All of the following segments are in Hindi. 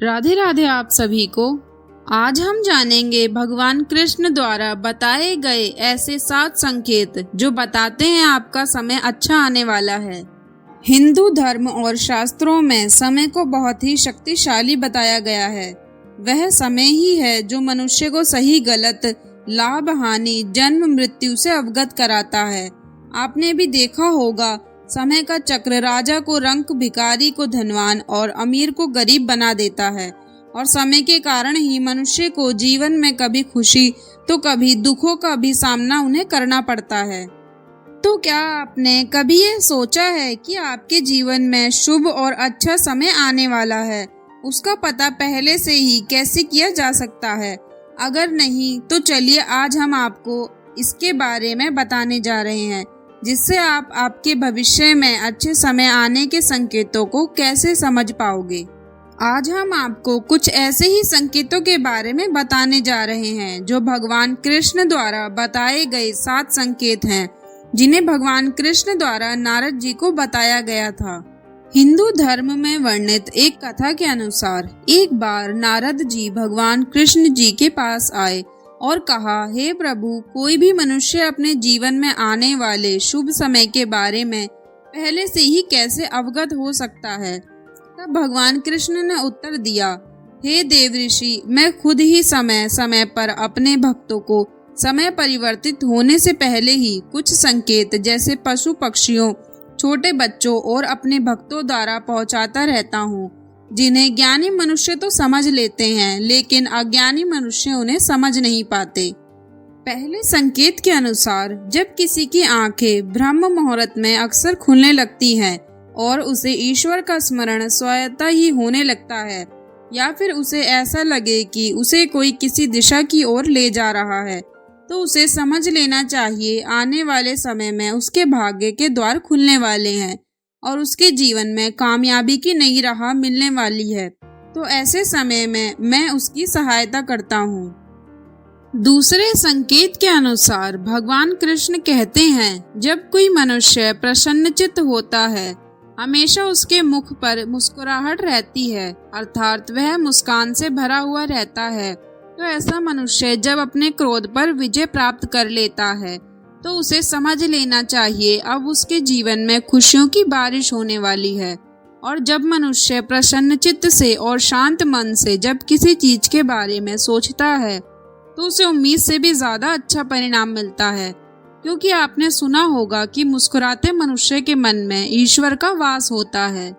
राधे राधे आप सभी को। आज हम जानेंगे भगवान कृष्ण द्वारा बताए गए ऐसे 7 संकेत जो बताते हैं आपका समय अच्छा आने वाला है। हिंदू धर्म और शास्त्रों में समय को बहुत ही शक्तिशाली बताया गया है। वह समय ही है जो मनुष्य को सही गलत, लाभ हानि, जन्म मृत्यु से अवगत कराता है। आपने भी देखा होगा, समय का चक्र राजा को रंक, भिखारी को धनवान और अमीर को गरीब बना देता है। और समय के कारण ही मनुष्य को जीवन में कभी खुशी तो कभी दुखों का भी सामना उन्हें करना पड़ता है। तो क्या आपने कभी ये सोचा है कि आपके जीवन में शुभ और अच्छा समय आने वाला है? उसका पता पहले से ही कैसे किया जा सकता है? अगर नहीं तो चलिए आज हम आपको इसके बारे में बताने जा रहे हैं, जिससे आप आपके भविष्य में अच्छे समय आने के संकेतों को कैसे समझ पाओगे। आज हम आपको कुछ ऐसे ही संकेतों के बारे में बताने जा रहे हैं जो भगवान कृष्ण द्वारा बताए गए 7 संकेत हैं, जिन्हें भगवान कृष्ण द्वारा नारद जी को बताया गया था। हिंदू धर्म में वर्णित एक कथा के अनुसार एक बार नारद जी भगवान कृष्ण जी के पास आए और कहा, हे प्रभु, कोई भी मनुष्य अपने जीवन में आने वाले शुभ समय के बारे में पहले से ही कैसे अवगत हो सकता है? तब भगवान कृष्ण ने उत्तर दिया, हे देव ऋषि, मैं खुद ही समय समय पर अपने भक्तों को समय परिवर्तित होने से पहले ही कुछ संकेत जैसे पशु पक्षियों, छोटे बच्चों और अपने भक्तों द्वारा पहुंचाता रहता हूँ, जिन्हें ज्ञानी मनुष्य तो समझ लेते हैं, लेकिन अज्ञानी मनुष्य उन्हें समझ नहीं पाते। पहले संकेत के अनुसार जब किसी की आंखें ब्रह्म मुहूर्त में अक्सर खुलने लगती हैं और उसे ईश्वर का स्मरण स्वतः ही होने लगता है, या फिर उसे ऐसा लगे कि उसे कोई किसी दिशा की ओर ले जा रहा है, तो उसे समझ लेना चाहिए आने वाले समय में उसके भाग्य के द्वार खुलने वाले हैं और उसके जीवन में कामयाबी की नई राह मिलने वाली है। तो ऐसे समय में मैं उसकी सहायता करता हूँ। दूसरे संकेत के अनुसार भगवान कृष्ण कहते हैं, जब कोई मनुष्य प्रसन्नचित्त होता है, हमेशा उसके मुख पर मुस्कुराहट रहती है, अर्थात वह मुस्कान से भरा हुआ रहता है, तो ऐसा मनुष्य जब अपने क्रोध पर विजय प्राप्त कर लेता है तो उसे समझ लेना चाहिए अब उसके जीवन में खुशियों की बारिश होने वाली है। और जब मनुष्य प्रसन्नचित्त से और शांत मन से जब किसी चीज के बारे में सोचता है तो उसे उम्मीद से भी ज्यादा अच्छा परिणाम मिलता है, क्योंकि आपने सुना होगा कि मुस्कुराते मनुष्य के मन में ईश्वर का वास होता है।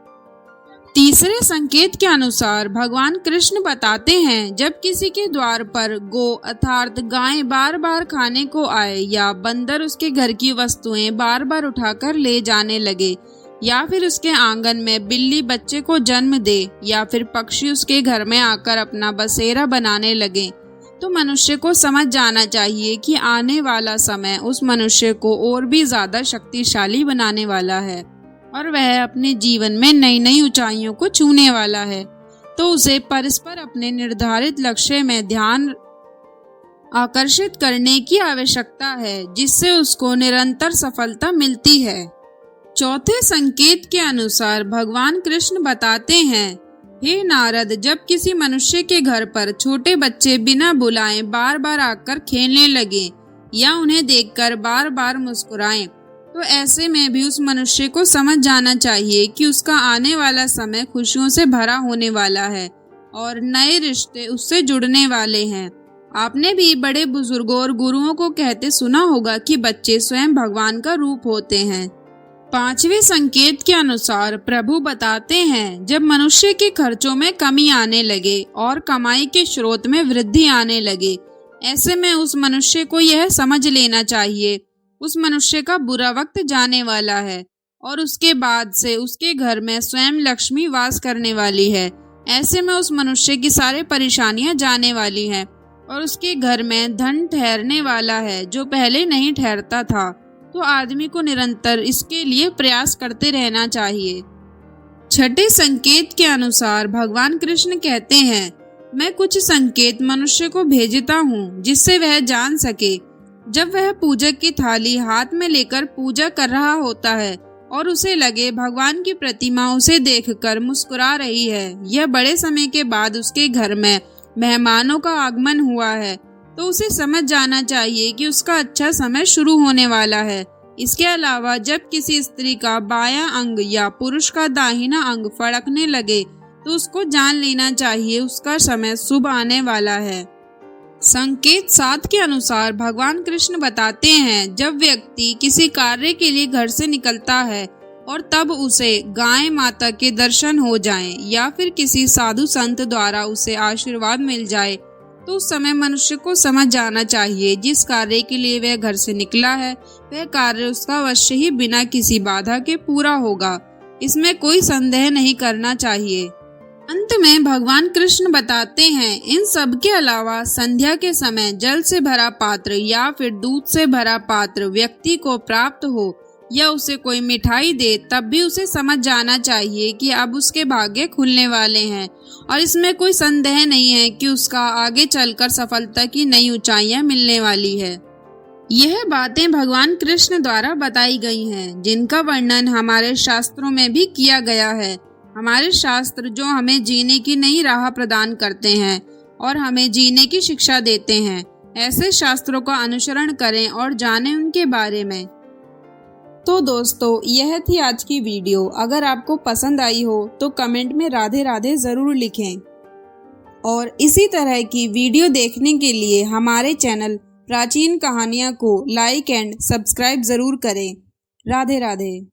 तीसरे संकेत के अनुसार भगवान कृष्ण बताते हैं, जब किसी के द्वार पर गो अर्थात गाय बार बार खाने को आए, या बंदर उसके घर की वस्तुएं बार बार उठाकर ले जाने लगे, या फिर उसके आंगन में बिल्ली बच्चे को जन्म दे, या फिर पक्षी उसके घर में आकर अपना बसेरा बनाने लगे, तो मनुष्य को समझ जाना चाहिए कि आने वाला समय उस मनुष्य को और भी ज्यादा शक्तिशाली बनाने वाला है और वह अपने जीवन में नई नई ऊंचाइयों को छूने वाला है। तो उसे परस्पर अपने निर्धारित लक्ष्य में ध्यान आकर्षित करने की आवश्यकता है, जिससे उसको निरंतर सफलता मिलती है। चौथे संकेत के अनुसार भगवान कृष्ण बताते हैं, हे नारद, जब किसी मनुष्य के घर पर छोटे बच्चे बिना बुलाए बार बार आकर खेलने लगे या उन्हें देखकर बार बार मुस्कुराएं, तो ऐसे में भी उस मनुष्य को समझ जाना चाहिए कि उसका आने वाला समय खुशियों से भरा होने वाला है और नए रिश्ते उससे जुड़ने वाले हैं। आपने भी बड़े बुजुर्गों और गुरुओं को कहते सुना होगा कि बच्चे स्वयं भगवान का रूप होते हैं। पांचवें संकेत के अनुसार प्रभु बताते हैं, जब मनुष्य के खर्चों में कमी आने लगे और कमाई के स्रोत में वृद्धि आने लगे, ऐसे में उस मनुष्य को यह समझ लेना चाहिए उस मनुष्य का बुरा वक्त जाने वाला है और उसके बाद से उसके घर में स्वयं लक्ष्मी वास करने वाली है। ऐसे में उस मनुष्य की सारी परेशानियां जाने वाली हैं और उसके घर में धन ठहरने वाला है, जो पहले नहीं ठहरता था। तो आदमी को निरंतर इसके लिए प्रयास करते रहना चाहिए। छठे संकेत के अनुसार भगवान कृष्ण कहते हैं, मैं कुछ संकेत मनुष्य को भेजता हूँ जिससे वह जान सके, जब वह पूजक की थाली हाथ में लेकर पूजा कर रहा होता है और उसे लगे भगवान की प्रतिमा उसे देखकर मुस्कुरा रही है। यह बड़े समय के बाद उसके घर में मेहमानों का आगमन हुआ है, तो उसे समझ जाना चाहिए कि उसका अच्छा समय शुरू होने वाला है। इसके अलावा जब किसी स्त्री का बायां अंग या पुरुष का दाहिना अंग फड़कने लगे तो उसको जान लेना चाहिए उसका समय शुभ आने वाला है। संकेत 7 के अनुसार भगवान कृष्ण बताते हैं, जब व्यक्ति किसी कार्य के लिए घर से निकलता है और तब उसे गाय माता के दर्शन हो जाएं या फिर किसी साधु संत द्वारा उसे आशीर्वाद मिल जाए, तो उस समय मनुष्य को समझ जाना चाहिए जिस कार्य के लिए वह घर से निकला है वह कार्य उसका अवश्य ही बिना किसी बाधा के पूरा होगा। इसमें कोई संदेह नहीं करना चाहिए। अंत में भगवान कृष्ण बताते हैं, इन सब के अलावा संध्या के समय जल से भरा पात्र या फिर दूध से भरा पात्र व्यक्ति को प्राप्त हो या उसे कोई मिठाई दे, तब भी उसे समझ जाना चाहिए कि अब उसके भाग्य खुलने वाले हैं और इसमें कोई संदेह नहीं है कि उसका आगे चलकर सफलता की नई ऊंचाइयां मिलने वाली है। यह बातें भगवान कृष्ण द्वारा बताई गई हैं, जिनका वर्णन हमारे शास्त्रों में भी किया गया है। हमारे शास्त्र जो हमें जीने की नई राह प्रदान करते हैं और हमें जीने की शिक्षा देते हैं, ऐसे शास्त्रों का अनुसरण करें और जानें उनके बारे में। तो दोस्तों, यह थी आज की वीडियो। अगर आपको पसंद आई हो तो कमेंट में राधे राधे ज़रूर लिखें और इसी तरह की वीडियो देखने के लिए हमारे चैनल प्राचीन कहानियाँ को लाइक एंड सब्सक्राइब ज़रूर करें। राधे राधे।